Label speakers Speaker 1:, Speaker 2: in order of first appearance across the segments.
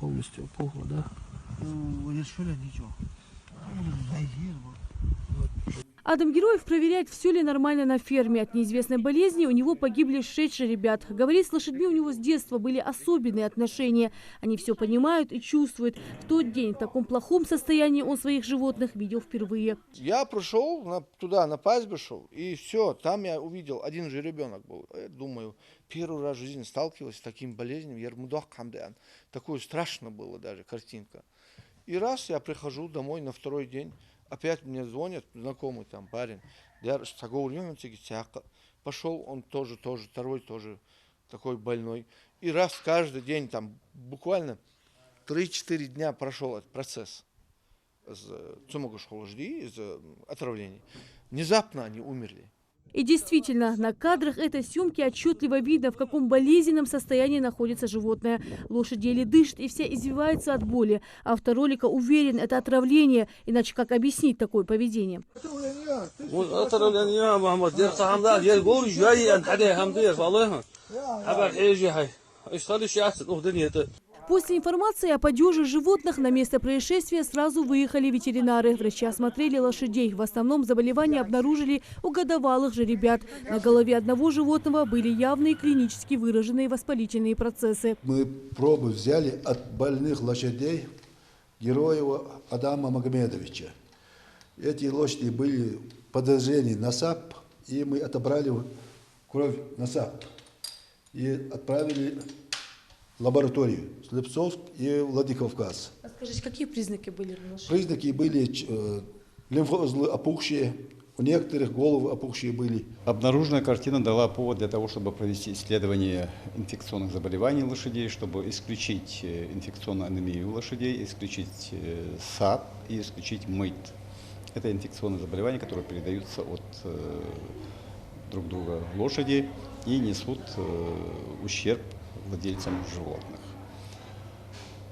Speaker 1: Полностью опухло, да?
Speaker 2: Адам Героев проверяет, все ли нормально на ферме. От неизвестной болезни у него погибли 6 жеребят. Говорит, с лошадьми у него с детства были особенные отношения. Они все понимают и чувствуют. В тот день в таком плохом состоянии он своих животных видел впервые.
Speaker 3: Я пришел туда, на пастбищу, и все, там я увидел, один жеребенок был. Я думаю, первый раз в жизни сталкивался с таким болезнью, Ермудах Камдеан. Такое страшно было даже, картинка. И раз я прихожу домой на второй день, опять мне звонят, знакомый там парень. Я пошел, он тоже, второй тоже такой больной. И раз каждый день, там буквально 3-4 дня прошел этот процесс из отравлений. Внезапно они умерли.
Speaker 2: И действительно, на кадрах этой съемки отчетливо видно, в каком болезненном состоянии находится животное. Лошадь еле дышит и вся извивается от боли. Автор ролика уверен, это отравление. Иначе как объяснить такое поведение? После информации о падеже животных на место происшествия сразу выехали ветеринары. Врачи осмотрели лошадей. В основном заболевания обнаружили у годовалых жеребят. На голове одного животного были явные клинически выраженные воспалительные процессы.
Speaker 4: Мы пробы взяли от больных лошадей Героева Адама Магомедовича. Эти лошади были подозрения на САП, и мы отобрали кровь на САП и отправили лабораторию Слепцовск и Владикавказ.
Speaker 2: А скажите, какие признаки были у лошадей?
Speaker 4: Признаки были лимфоузлы опухшие, у некоторых головы опухшие были.
Speaker 5: Обнаруженная картина дала повод для того, чтобы провести исследование инфекционных заболеваний лошадей, чтобы исключить инфекционную анемию лошадей, исключить САП и исключить МИТ. Это инфекционные заболевания, которые передаются от друг друга лошади и несут ущерб владельцам животных.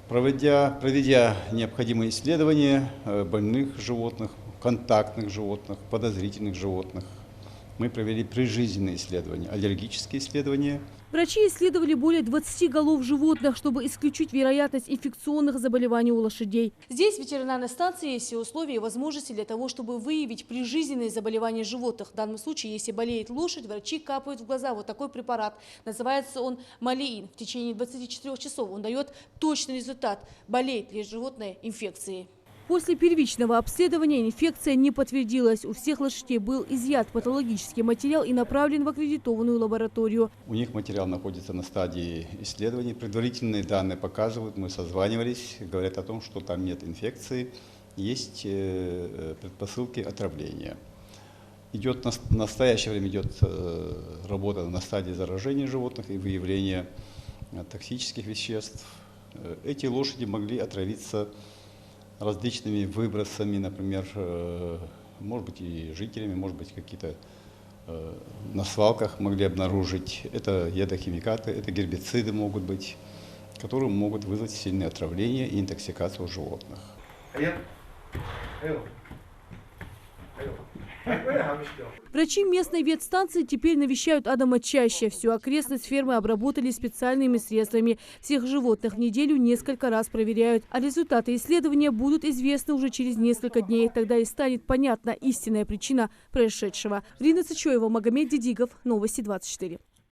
Speaker 5: Проведя необходимые исследования больных животных, контактных животных, подозрительных животных, мы провели прижизненные исследования, аллергические исследования.
Speaker 2: Врачи исследовали более 20 голов животных, чтобы исключить вероятность инфекционных заболеваний у лошадей. Здесь, в ветеринарной станции, есть все условия и возможности для того, чтобы выявить прижизненные заболевания животных. В данном случае, если болеет лошадь, врачи капают в глаза вот такой препарат. Называется он малеин. В течение 24 часов он дает точный результат, болеет ли животное инфекцией. После первичного обследования инфекция не подтвердилась. У всех лошадей был изъят патологический материал и направлен в аккредитованную лабораторию.
Speaker 5: У них материал находится на стадии исследований. Предварительные данные показывают, мы созванивались, говорят о том, что там нет инфекции, есть предпосылки отравления. В настоящее время идет работа на стадии заражения животных и выявления токсических веществ. Эти лошади могли отравиться различными выбросами, например, может быть и жителями, может быть какие-то на свалках могли обнаружить. Это ядохимикаты, это гербициды могут быть, которые могут вызвать сильное отравление и интоксикацию животных.
Speaker 2: Врачи местной ветстанции теперь навещают Адама чаще. Всю окрестность фермы обработали специальными средствами. Всех животных в неделю несколько раз проверяют. А результаты исследования будут известны уже через несколько дней. Тогда и станет понятна истинная причина происшедшего. Рина Цычоева, Магомед Дидигов, Новости 24.